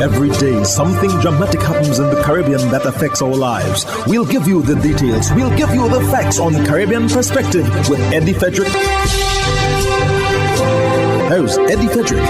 Every day, something dramatic happens in the Caribbean that affects our lives. We'll give you the details. We'll give you the facts on Caribbean Perspective with Eddie Frederick. Here's Eddie Frederick.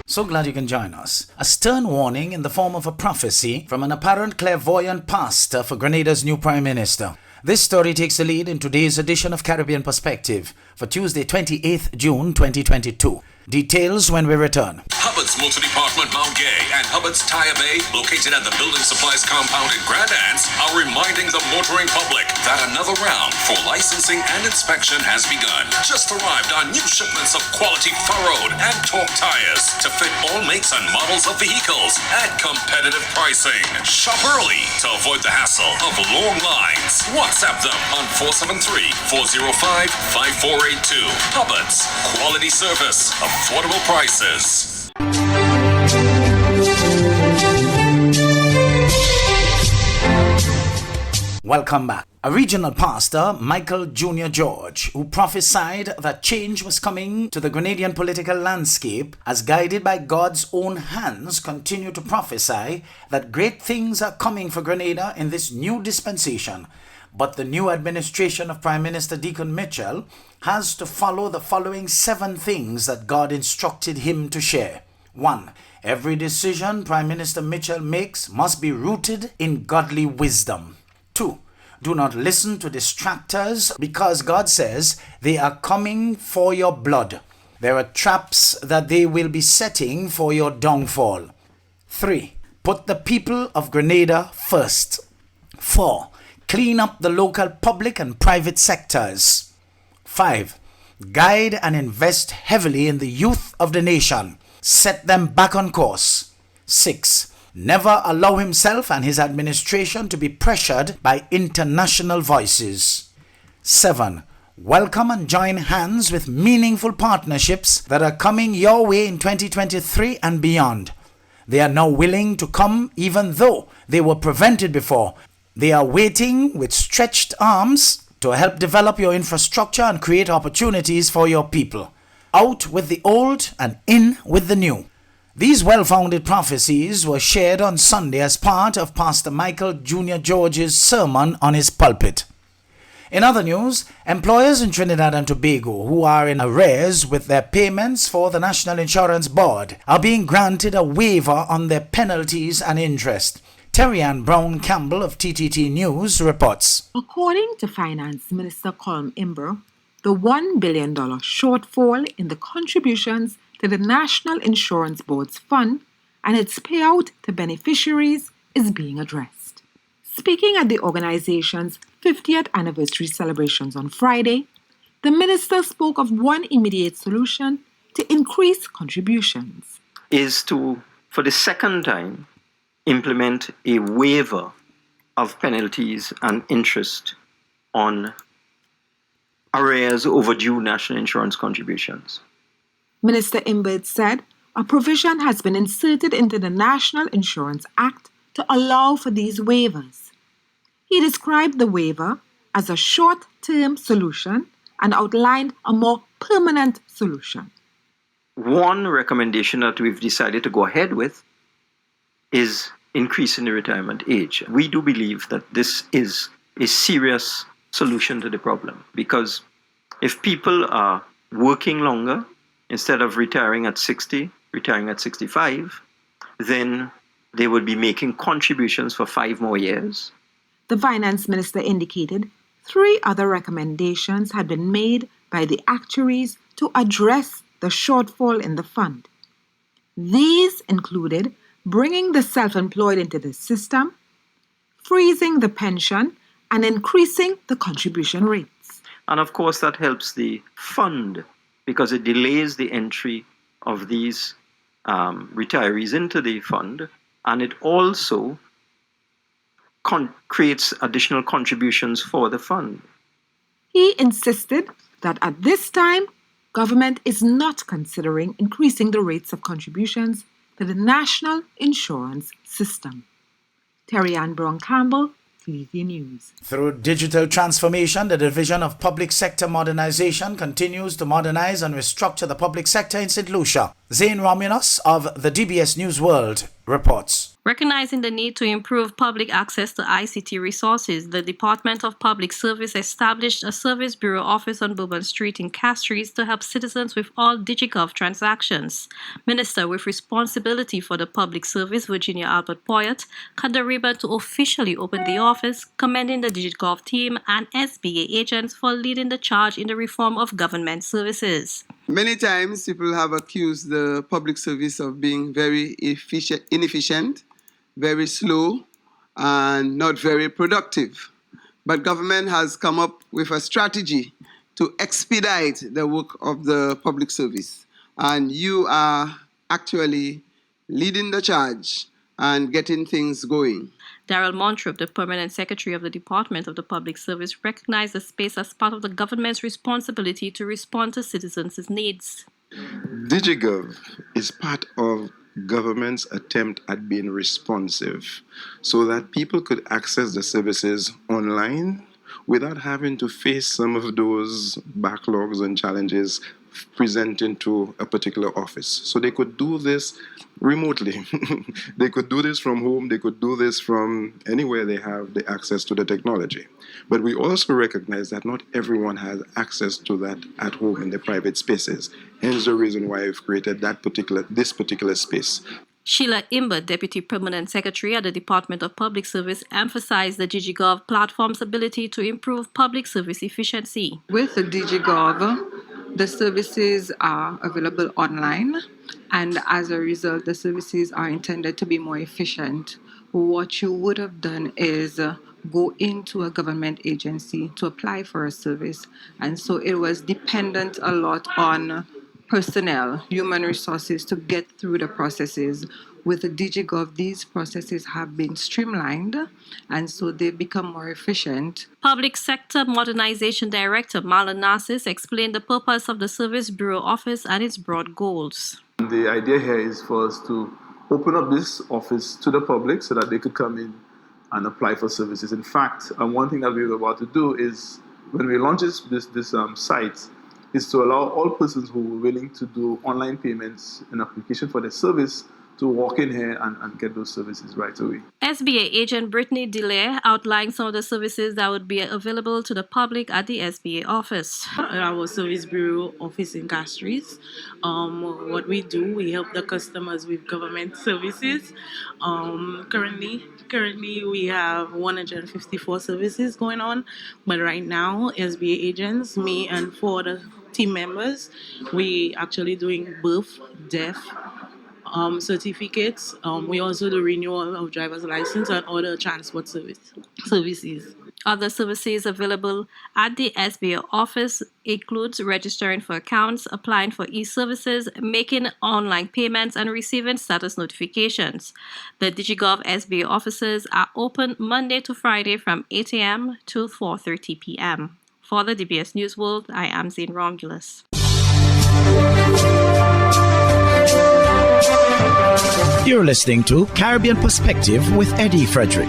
So glad you can join us. A stern warning in the form of a prophecy from an apparent clairvoyant pastor for Grenada's new Prime Minister. This story takes the lead in today's edition of Caribbean Perspective for Tuesday, 28th June 2022. Details when we return. Hubbard's Motor Department Mount Gay and Hubbard's Tire Bay, located at the Building Supplies compound in Grenada, are reminding the motoring public that another round for licensing and inspection has begun. Just arrived on new shipments of quality furrowed and torque tires to fit all makes and models of vehicles at competitive pricing. Shop early to avoid the hassle of long lines. WhatsApp them on 473-405-5482. Hubbard's, quality service, affordable prices. Welcome back. A regional pastor, Michael Jr. George, who prophesied that change was coming to the Grenadian political landscape, as guided by God's own hands, continued to prophesy that great things are coming for Grenada in this new dispensation. But the new administration of Prime Minister Deacon Mitchell has to follow the following 7 things that God instructed him to share. 1. Every decision Prime Minister Mitchell makes must be rooted in godly wisdom. 2. Do not listen to distractors, because God says they are coming for your blood. There are traps that they will be setting for your downfall. 3. Put the people of Grenada first. 4. Clean up the local public and private sectors. 5. Guide and invest heavily in the youth of the nation. Set them back on course. 6. Never allow himself and his administration to be pressured by international voices. 7. Welcome and join hands with meaningful partnerships that are coming your way in 2023 and beyond. They are now willing to come even though they were prevented before. They are waiting with stretched arms to help develop your infrastructure and create opportunities for your people. Out with the old and in with the new. These well-founded prophecies were shared on Sunday as part of Pastor Michael Jr. George's sermon on his pulpit. In other news, employers in Trinidad and Tobago who are in arrears with their payments for the National Insurance Board are being granted a waiver on their penalties and interest. Terry-Ann Brown-Campbell of TTT News reports. According to Finance Minister Colm Imber, the $1 billion shortfall in the contributions to the National Insurance Board's fund and its payout to beneficiaries is being addressed. Speaking at the organization's 50th anniversary celebrations on Friday, the minister spoke of one immediate solution to increase contributions. Is to, for the second time, implement a waiver of penalties and interest on arrears overdue national insurance contributions. Minister Imbert said a provision has been inserted into the National Insurance Act to allow for these waivers. He described the waiver as a short-term solution and outlined a more permanent solution. One recommendation that we've decided to go ahead with is increasing the retirement age. We do believe that this is a serious solution to the problem, because if people are working longer, instead of retiring at 60, retiring at 65, then they would be making contributions for 5 more years. The finance minister indicated 3 other recommendations had been made by the actuaries to address the shortfall in the fund. These included bringing the self-employed into the system, freezing the pension, and increasing the contribution rates. And of course that helps the fund, because it delays the entry of these retirees into the fund, and it also creates additional contributions for the fund. He insisted that at this time, government is not considering increasing the rates of contributions to the national insurance system. Terry-Ann Brown-Campbell, TTT News. Through digital transformation, the Division of Public Sector Modernization continues to modernize and restructure the public sector in St. Lucia. Zane Romulus of the DBS News World reports. Recognizing the need to improve public access to ICT resources, the Department of Public Service established a Service Bureau office on Bourbon Street in Castries to help citizens with all DigiGov transactions. Minister with responsibility for the public service, Virginia Albert Poyet, cut the ribbon to officially open the office, commending the DigiGov team and SBA agents for leading the charge in the reform of government services. Many times people have accused the public service of being very inefficient, very slow, and not very productive. But government has come up with a strategy to expedite the work of the public service. And you are actually leading the charge and getting things going. Daryl Montrup, the Permanent Secretary of the Department of the Public Service, recognized the space as part of the government's responsibility to respond to citizens' needs. DigiGov is part of government's attempt at being responsive so that people could access the services online without having to face some of those backlogs and challenges presenting to a particular office. So they could do this remotely. They could do this from home. They could do this from anywhere they have the access to the technology. But we also recognize that not everyone has access to that at home in the private spaces. Hence the reason why we've created this particular space. Sheila Imber, Deputy Permanent Secretary at the Department of Public Service, emphasized the DigiGov platform's ability to improve public service efficiency. With the DigiGov, the services are available online, and as a result, the services are intended to be more efficient. What you would have done is go into a government agency to apply for a service, and so it was dependent a lot on personnel, human resources to get through the processes. With the DigiGov, these processes have been streamlined, and so they've become more efficient. Public Sector Modernization Director Marlon Narcis explained the purpose of the Service Bureau office and its broad goals. The idea here is for us to open up this office to the public so that they could come in and apply for services. In fact, one thing that we're about to do is, when we launch this site, is to allow all persons who are willing to do online payments and application for their service to walk in here and get those services right away. SBA agent Brittany DeLay outlined some of the services that would be available to the public at the SBA office. Our Service Bureau office in Castries. What we do, we help the customers with government services. Currently we have 154 services going on, but right now SBA agents, me and 4 other team members, we actually doing birth, death, certificates. We also do renewal of driver's license and other transport services. Other services available at the SBA office includes registering for accounts, applying for e-services, making online payments, and receiving status notifications. The DigiGov SBA offices are open Monday to Friday from 8 a.m. to 4:30 p.m. For the DBS News World, I am Zane Romulus. You're listening to Caribbean Perspective with Eddie Frederick.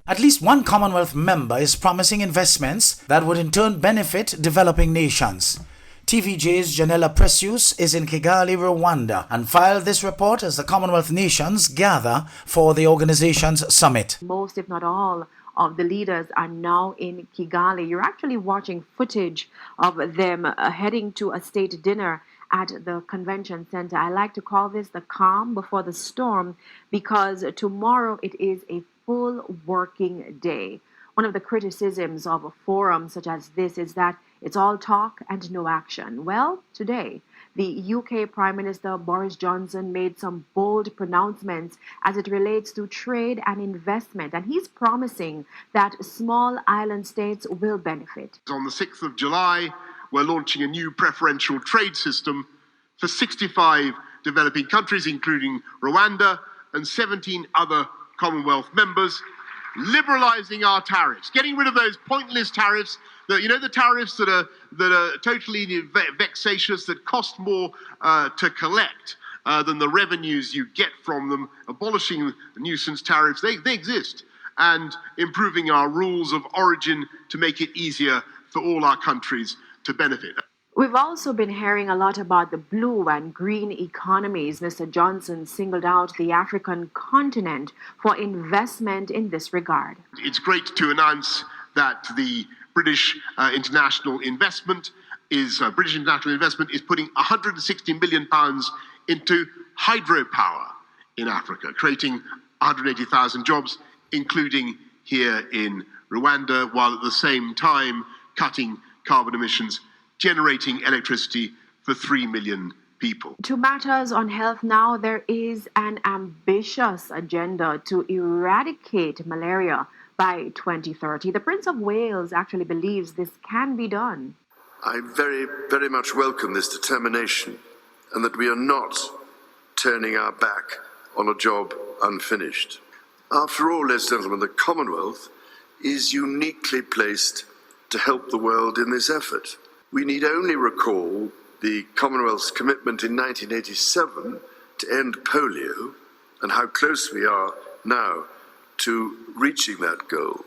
At least one Commonwealth member is promising investments that would in turn benefit developing nations. TVJ's Janella Precious is in Kigali, Rwanda, and filed this report as the Commonwealth nations gather for the organization's summit. Most, if not all, of the leaders are now in Kigali. You're actually watching footage of them heading to a state dinner at the convention center. I like to call this the calm before the storm, because tomorrow it is a full working day. One of the criticisms of a forum such as this is that it's all talk and no action. Well, today, the UK Prime Minister Boris Johnson made some bold pronouncements as it relates to trade and investment, and he's promising that small island states will benefit. On the 6th of July, we're launching a new preferential trade system for 65 developing countries, including Rwanda and 17 other Commonwealth members, liberalizing our tariffs, getting rid of those pointless tariffs, the tariffs that are totally vexatious, that cost more to collect than the revenues you get from them. Abolishing nuisance tariffs, they exist. and improving our rules of origin to make it easier for all our countries to benefit. We've also been hearing a lot about the blue and green economies. Mr. Johnson singled out the African continent for investment in this regard. It's great to announce that the British International Investment is putting £160 million into hydropower in Africa, creating 180,000 jobs, including here in Rwanda, while at the same time cutting carbon emissions, generating electricity for 3 million people. To matters on health now, there is an ambitious agenda to eradicate malaria by 2030. The Prince of Wales actually believes this can be done. I very, very much welcome this determination and that we are not turning our back on a job unfinished. After all, ladies and gentlemen, the Commonwealth is uniquely placed to help the world in this effort. We need only recall the Commonwealth's commitment in 1987 to end polio and how close we are now to reaching that goal,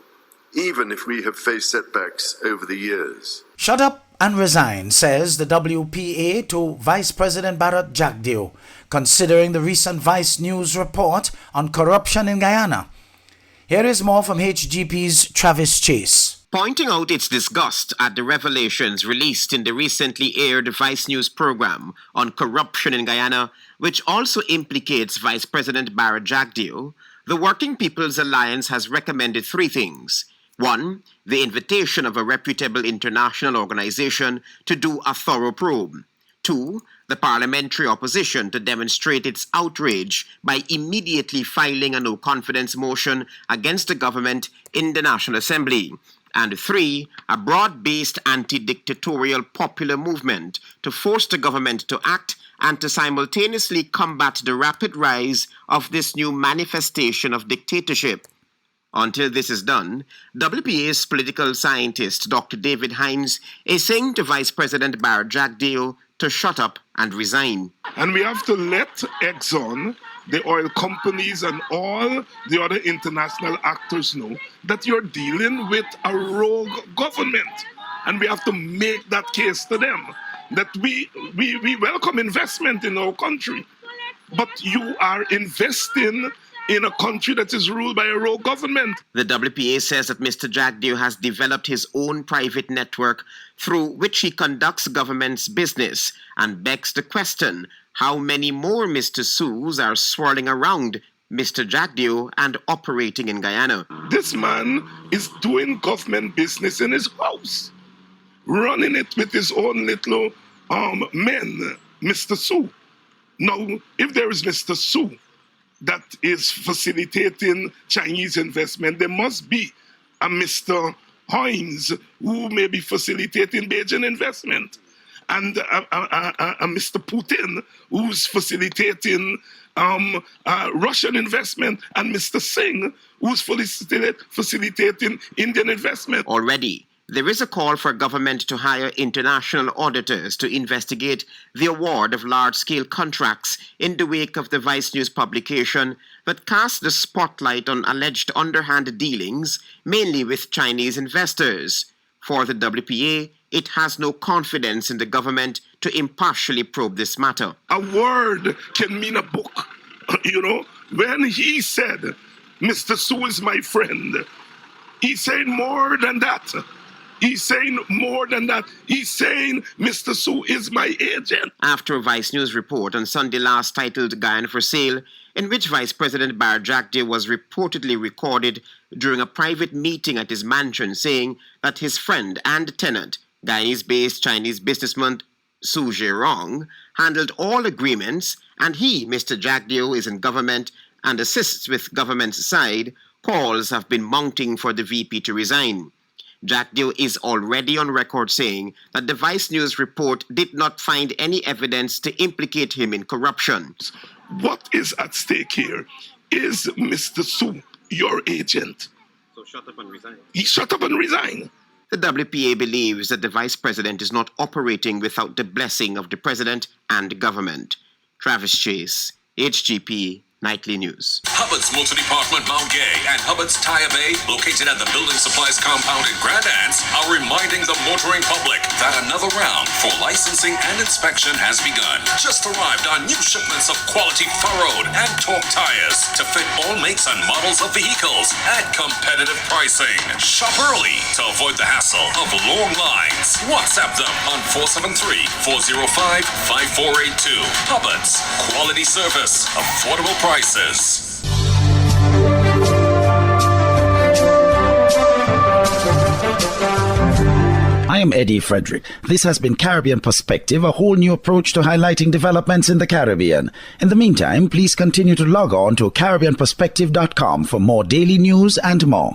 even if we have faced setbacks over the years. Shut up and resign, says the WPA to Vice President Bharat Jagdeo, considering the recent Vice News report on corruption in Guyana. Here is more from HGP's Travis Chase. Pointing out its disgust at the revelations released in the recently aired Vice News program on corruption in Guyana, which also implicates Vice President Bharat Jagdeo, the Working People's Alliance has recommended 3 things. 1, the invitation of a reputable international organization to do a thorough probe. 2, the parliamentary opposition to demonstrate its outrage by immediately filing a no-confidence motion against the government in the National Assembly. And 3, a broad-based anti-dictatorial popular movement to force the government to act and to simultaneously combat the rapid rise of this new manifestation of dictatorship. Until this is done, WPA's political scientist Dr. David Hines is saying to Vice President Bharat Jagdeo to shut up and resign. And we have to let Exxon, the oil companies, and all the other international actors know that you're dealing with a rogue government. And we have to make that case to them, that we welcome investment in our country, but you are investing in a country that is ruled by a rogue government. The WPA says that Mr. Jagdeo has developed his own private network through which he conducts government's business and begs the question, how many more Mr. Sus are swirling around Mr. Jagdeo and operating in Guyana? This man is doing government business in his house, running it with his own little men, Mr. Su. Now, if there is Mr. Su that is facilitating Chinese investment, there must be a Mr. Hines who may be facilitating Beijing investment, and a Mr. Putin who's facilitating Russian investment, and Mr. Singh who's facilitating Indian investment. Already, there is a call for government to hire international auditors to investigate the award of large-scale contracts in the wake of the Vice News publication that casts the spotlight on alleged underhand dealings, mainly with Chinese investors. For the WPA, it has no confidence in the government to impartially probe this matter. A word can mean a book. You know, when he said, Mr. Su is my friend, he's saying more than that. He's saying more than that. He's saying Mr. Su is my agent. After a Vice News report on Sunday last titled Guyana for Sale, in which Vice President Bharat Jagdeo was reportedly recorded during a private meeting at his mansion saying that his friend and tenant, Guyanese-based Chinese businessman Su Zhirong, handled all agreements, and he, Mr. Jagdeo, is in government and assists with government's side, calls have been mounting for the VP to resign. Jagdeo is already on record saying that the Vice News report did not find any evidence to implicate him in corruption. What is at stake here? Is Mr. Su your agent? So shut up and resign. He shut up and resign. The WPA believes that the Vice President is not operating without the blessing of the President and government. Travis Chase, HGP, Nightly News. Hubbard's Motor Department Mount Gay and Hubbard's Tire Bay, located at the Building Supplies compound in Grandance, are reminding the motoring public that another round for licensing and inspection has begun. Just arrived on new shipments of quality furrowed and torque tires to fit all makes and models of vehicles at competitive pricing. Shop early to avoid the hassle of long lines. WhatsApp them on 473-405-5482. Hubbard's, quality service, affordable prices. I am Eddie Frederick. This has been Caribbean Perspective, a whole new approach to highlighting developments in the Caribbean. In the meantime, please continue to log on to CaribbeanPerspective.com for more daily news and more.